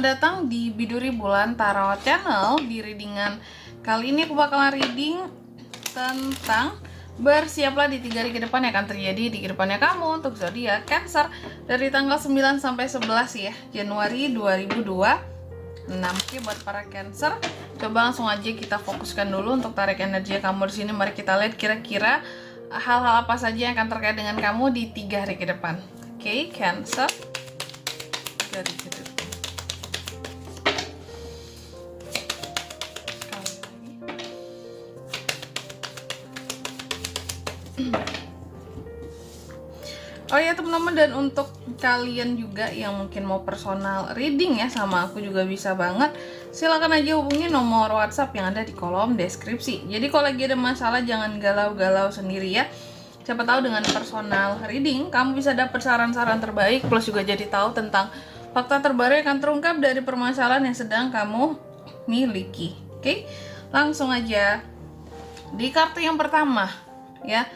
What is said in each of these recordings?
datang di Biduri Bulan Tarot Channel. Di readingan kali ini aku bakalan reading tentang bersiaplah di 3 hari ke depan yang akan terjadi di kehidupannya kamu untuk zodiak Cancer dari tanggal 9 sampai 11 ya, Januari 2026. Oke, buat para Cancer, coba langsung aja kita fokuskan dulu untuk tarik energi kamu di sini. Mari kita lihat kira-kira hal-hal apa saja yang akan terkait dengan kamu di 3 hari ke depan. Oke, Cancer. 3 hari ke depan. Oh ya teman-teman, dan untuk kalian juga yang mungkin mau personal reading ya sama aku juga bisa banget. Silahkan aja hubungi nomor WhatsApp yang ada di kolom deskripsi. Jadi kalau lagi ada masalah jangan galau-galau sendiri ya. Siapa tahu dengan personal reading kamu bisa dapat saran-saran terbaik, plus juga jadi tahu tentang fakta terbaru yang akan terungkap dari permasalahan yang sedang kamu miliki. Oke, langsung aja di kartu yang pertama ya.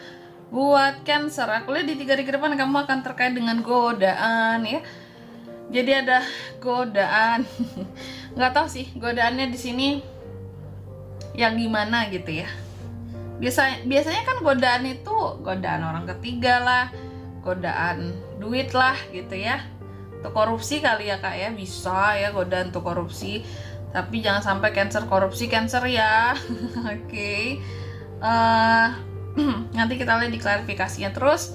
Buat Cancer, aku lihat di 3 hari ke depan kamu akan terkait dengan godaan ya. Jadi ada godaan, nggak tahu sih godaannya di sini yang gimana gitu ya. Biasanya kan godaan itu godaan orang ketiga lah, godaan duit lah gitu ya. Untuk korupsi kali ya kak ya, bisa ya godaan untuk korupsi. Tapi jangan sampai Cancer korupsi Cancer ya. Oke. Nanti kita lihat di klarifikasinya. Terus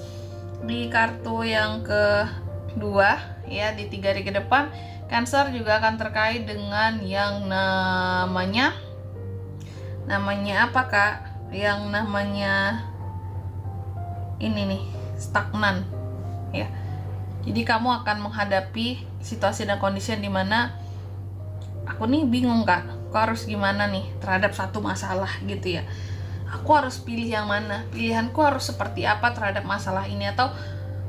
di kartu yang kedua ya, di 3 hari ke depan Cancer juga akan terkait dengan yang namanya apa kak? Yang namanya ini nih, stagnan ya. Jadi kamu akan menghadapi situasi dan kondisi yang dimana aku nih bingung kak, aku harus gimana nih terhadap satu masalah gitu ya. Aku harus pilih yang mana, pilihanku harus seperti apa terhadap masalah ini, atau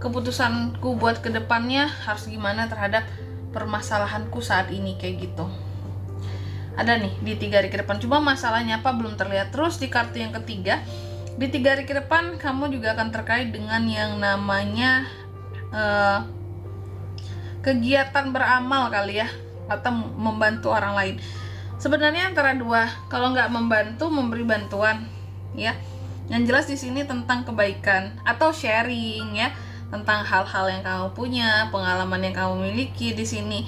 keputusanku buat kedepannya harus gimana terhadap permasalahanku saat ini, kayak gitu. Ada nih di 3 hari ke depan, cuma masalahnya apa belum terlihat. Terus di kartu yang ketiga, di 3 hari ke depan kamu juga akan terkait dengan yang namanya kegiatan beramal kali ya, atau membantu orang lain. Sebenarnya antara dua, kalau nggak membantu, memberi bantuan ya. Yang jelas di sini tentang kebaikan atau sharing ya, tentang hal-hal yang kamu punya, pengalaman yang kamu miliki di sini,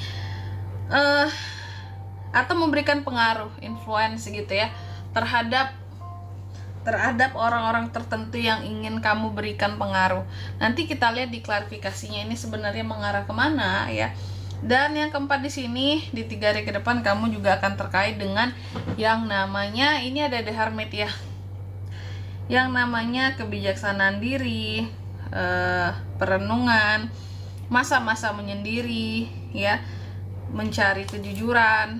atau memberikan pengaruh, influence gitu ya, terhadap orang-orang tertentu yang ingin kamu berikan pengaruh. Nanti kita lihat di klarifikasinya ini sebenarnya mengarah kemana ya. Dan yang keempat di sini, di 3 hari ke depan kamu juga akan terkait dengan yang namanya, ini ada The Hermit ya, yang namanya kebijaksanaan diri, perenungan, masa-masa menyendiri ya, mencari kejujuran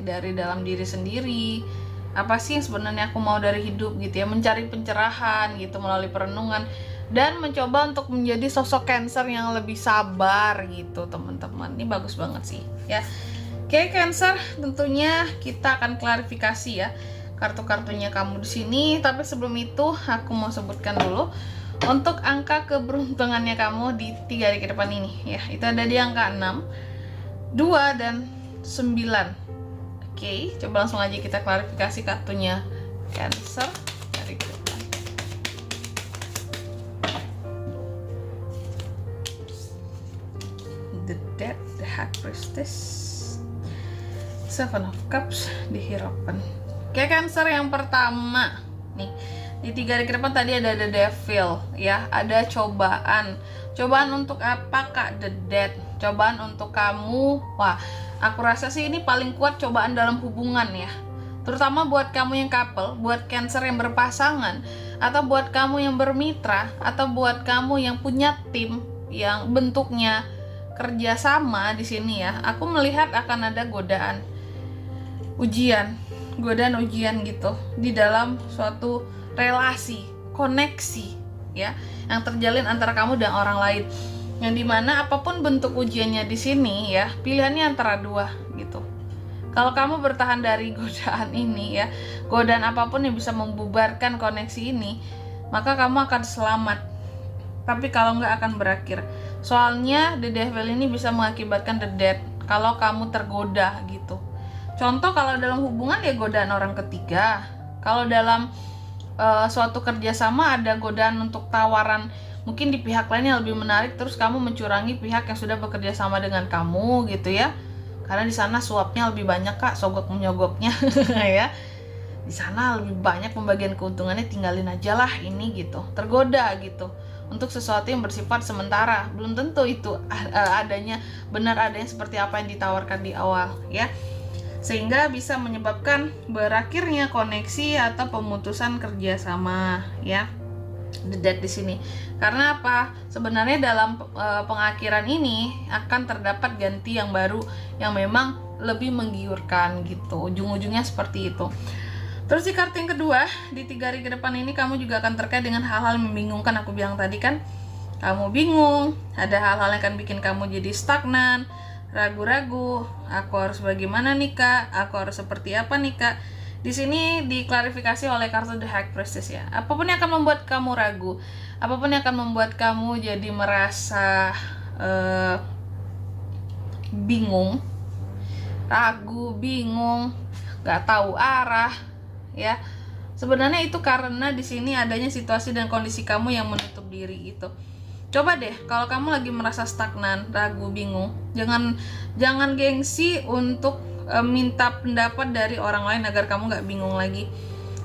dari dalam diri sendiri. Apa sih yang sebenarnya aku mau dari hidup gitu ya, mencari pencerahan gitu melalui perenungan, dan mencoba untuk menjadi sosok Cancer yang lebih sabar gitu teman-teman. Ini bagus banget sih ya. Oke Cancer, tentunya kita akan klarifikasi ya kartu-kartunya kamu di sini. Tapi sebelum itu aku mau sebutkan dulu untuk angka keberuntungannya kamu di 3 hari ke depan ini ya. Itu ada di angka 6, 2 dan 9. Oke, coba langsung aja kita klarifikasi kartunya Cancer dari ke depan. The Death, the High Priestess, Seven of Cups, the Hierophant. Oke Cancer, yang pertama nih di 3 hari ke depan tadi ada The Devil ya, ada cobaan. Cobaan untuk apa kak? The Death. Cobaan untuk kamu. Wah, aku rasa sih ini paling kuat cobaan dalam hubungan ya, terutama buat kamu yang couple, buat Cancer yang berpasangan, atau buat kamu yang bermitra, atau buat kamu yang punya tim yang bentuknya kerjasama di sini ya. Aku melihat akan ada godaan ujian gitu di dalam suatu relasi, koneksi ya, yang terjalin antara kamu dan orang lain, yang dimana apapun bentuk ujiannya di sini ya, pilihannya antara dua gitu. Kalau kamu bertahan dari godaan ini ya, godaan apapun yang bisa membubarkan koneksi ini, maka kamu akan selamat. Tapi kalau nggak akan berakhir. Soalnya The Devil ini bisa mengakibatkan the death. kalau kamu tergoda gitu. Contoh kalau dalam hubungan ya godaan orang ketiga. Kalau dalam suatu kerjasama ada godaan untuk tawaran mungkin di pihak lain yang lebih menarik, terus kamu mencurangi pihak yang sudah bekerja sama dengan kamu gitu ya. Karena di sana suapnya lebih banyak kak, sogok menyogoknya ya. Di sana lebih banyak pembagian keuntungannya, tinggalin aja lah ini gitu. Tergoda gitu untuk sesuatu yang bersifat sementara, belum tentu itu adanya benar adanya seperti apa yang ditawarkan di awal ya, sehingga bisa menyebabkan berakhirnya koneksi atau pemutusan kerjasama ya. Dedat di sini. Karena apa? Sebenarnya dalam pengakhiran ini akan terdapat ganti yang baru yang memang lebih menggiurkan gitu. Ujung-ujungnya seperti itu. Terus di kartu yang kedua, di 3 hari ke depan ini kamu juga akan terkait dengan hal-hal yang membingungkan. Aku bilang tadi kan, kamu bingung, ada hal-hal yang akan bikin kamu jadi stagnan, ragu-ragu. Aku harus bagaimana nih kak? Aku harus seperti apa nih kak? Di sini diklarifikasi oleh kartu The High Priestess ya. Apapun yang akan membuat kamu ragu, apapun yang akan membuat kamu jadi merasa bingung, ragu, bingung, gak tahu arah, ya. Sebenarnya itu karena di sini adanya situasi dan kondisi kamu yang menutup diri itu. Coba deh, kalau kamu lagi merasa stagnan, ragu, bingung, jangan gengsi untuk minta pendapat dari orang lain agar kamu nggak bingung lagi.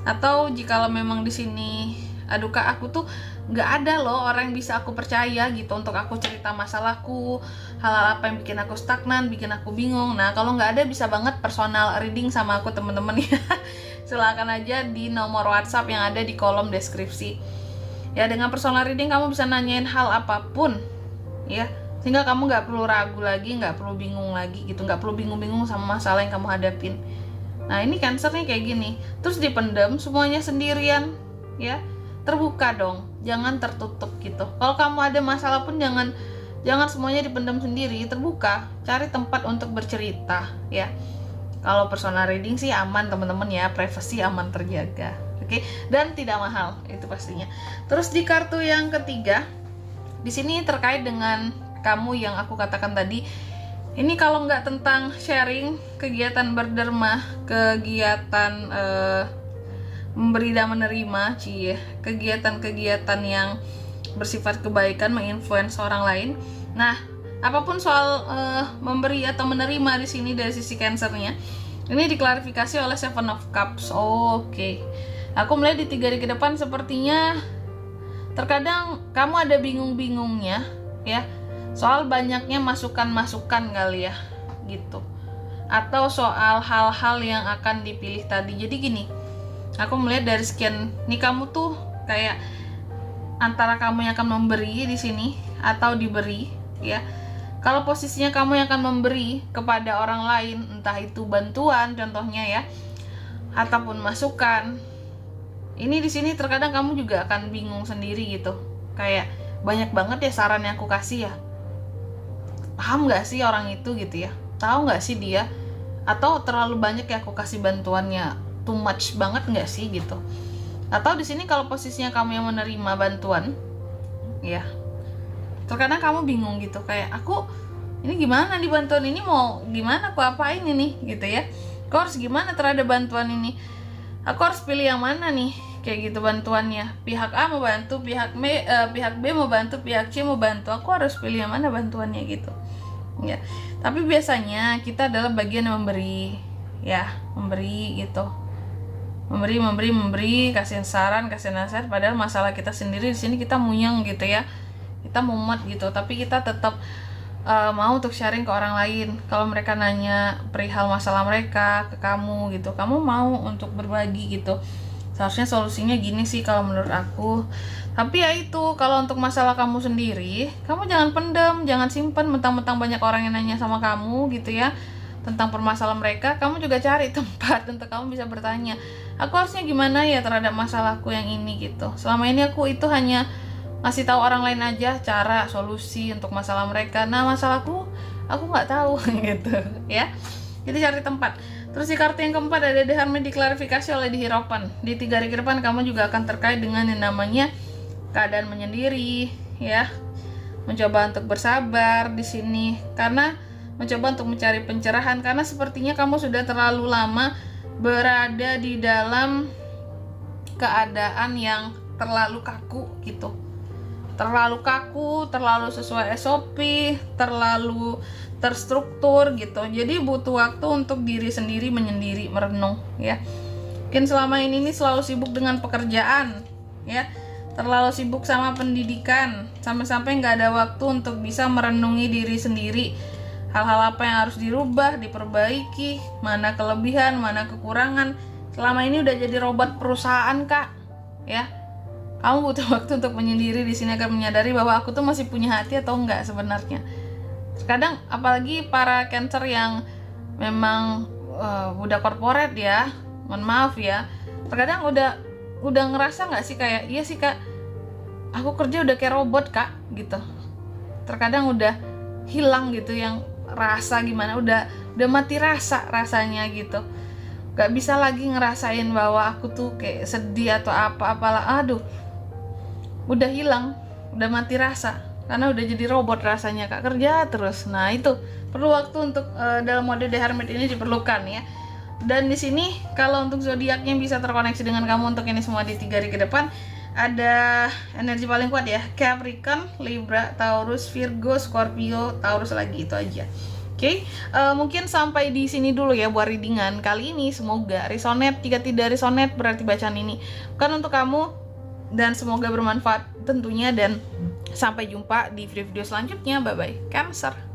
Atau jikalau memang di sini, aduh kak, aku tuh nggak ada loh orang yang bisa aku percaya gitu untuk aku cerita masalahku, hal-hal apa yang bikin aku stagnan, bikin aku bingung. Nah kalau nggak ada, bisa banget personal reading sama aku teman-teman ya. Silakan aja di nomor WhatsApp yang ada di kolom deskripsi. Ya, dengan personal reading kamu bisa nanyain hal apapun ya, sehingga kamu nggak perlu ragu lagi, nggak perlu bingung lagi gitu, nggak perlu bingung-bingung sama masalah yang kamu hadapin. Nah ini Cancer nih kayak gini, terus dipendam semuanya sendirian ya. Terbuka dong, jangan tertutup gitu. Kalau kamu ada masalah pun jangan semuanya dipendam sendiri, terbuka, cari tempat untuk bercerita ya. Kalau personal reading sih aman teman-teman ya, privasi aman terjaga. Oke, dan tidak mahal itu pastinya. Terus di kartu yang ketiga, di sini terkait dengan kamu yang aku katakan tadi. Ini kalau nggak tentang sharing, kegiatan berderma, kegiatan memberi dan menerima, kegiatan-kegiatan yang bersifat kebaikan, menginfluence orang lain. Nah, apapun soal memberi atau menerima di sini dari sisi Cancernya, ini diklarifikasi oleh Seven of Cups. Oke. Aku melihat di 3 hari ke depan sepertinya terkadang kamu ada bingung-bingungnya ya, soal banyaknya masukan-masukan kali ya gitu, atau soal hal-hal yang akan dipilih tadi. Jadi gini, aku melihat dari sekian nih, kamu tuh kayak antara kamu yang akan memberi di sini atau diberi ya. Kalau posisinya kamu yang akan memberi kepada orang lain, entah itu bantuan contohnya ya, ataupun masukan, ini di sini terkadang kamu juga akan bingung sendiri gitu. Kayak banyak banget ya saran yang aku kasih ya. Paham nggak sih orang itu gitu ya? Tahu nggak sih dia? Atau terlalu banyak ya aku kasih bantuannya? Too much banget nggak sih gitu? Atau di sini kalau posisinya kamu yang menerima bantuan, ya, terkadang kamu bingung gitu. Kayak aku ini gimana di bantuan ini, mau gimana aku apain ini gitu ya? Aku harus gimana terhadap bantuan ini? Aku harus pilih yang mana nih, kayak gitu bantuannya. Pihak A mau bantu, pihak B mau bantu, pihak C mau bantu. Aku harus pilih yang mana bantuannya gitu. Ya. Tapi biasanya kita adalah bagian yang memberi, ya, memberi gitu. Memberi, kasih saran, kasih nasihat. Padahal masalah kita sendiri di sini kita munyeng gitu ya. Kita mumet gitu. Tapi kita tetap mau untuk sharing ke orang lain. Kalau mereka nanya perihal masalah mereka ke kamu gitu, kamu mau untuk berbagi gitu. Seharusnya solusinya gini sih kalau menurut aku. Tapi ya itu, kalau untuk masalah kamu sendiri, kamu jangan pendam, jangan simpan mentang-mentang banyak orang yang nanya sama kamu gitu ya tentang permasalahan mereka. Kamu juga cari tempat untuk kamu bisa bertanya, aku harusnya gimana ya terhadap masalahku yang ini gitu. Selama ini aku itu hanya ngasih tahu orang lain aja cara solusi untuk masalah mereka. Nah masalahku aku nggak tahu gitu ya. Jadi cari tempat. Terus di kartu yang keempat ada The Hermit, diklarifikasi oleh di Hierophant. Di 3 hari ke depan kamu juga akan terkait dengan yang namanya keadaan menyendiri ya. Mencoba untuk bersabar di sini karena mencoba untuk mencari pencerahan, karena sepertinya kamu sudah terlalu lama berada di dalam keadaan yang terlalu kaku gitu. Terlalu kaku, terlalu sesuai SOP, terlalu terstruktur gitu. Jadi butuh waktu untuk diri sendiri menyendiri, merenung ya. Mungkin selama ini selalu sibuk dengan pekerjaan ya, terlalu sibuk sama pendidikan, sampai-sampai nggak ada waktu untuk bisa merenungi diri sendiri. Hal-hal apa yang harus dirubah, diperbaiki, mana kelebihan, mana kekurangan. Selama ini udah jadi robot perusahaan kak ya. Kamu butuh waktu untuk menyendiri di sini agar menyadari bahwa aku tuh masih punya hati atau enggak sebenarnya. Kadang apalagi para Cancer yang memang udah corporate ya, mohon maaf ya, terkadang udah ngerasa nggak sih kayak iya sih kak, aku kerja udah kayak robot kak gitu. Terkadang udah hilang gitu yang rasa gimana, udah mati rasanya gitu. Gak bisa lagi ngerasain bahwa aku tuh kayak sedih atau apalah, aduh udah hilang, udah mati rasa karena udah jadi robot rasanya kak, kerja terus. Nah itu perlu waktu untuk dalam mode The Hermit ini diperlukan ya. Dan di sini kalau untuk zodiaknya bisa terkoneksi dengan kamu untuk ini semua di 3 hari ke depan, ada energi paling kuat ya, Capricorn, Libra, Taurus, Virgo, Scorpio, Taurus lagi, itu aja. Oke, mungkin sampai di sini dulu ya buat readingan kali ini. Semoga resonate. Jika tidak resonate berarti bacaan ini bukan untuk kamu, dan semoga bermanfaat tentunya. Dan sampai jumpa di video selanjutnya. Bye bye Cancer.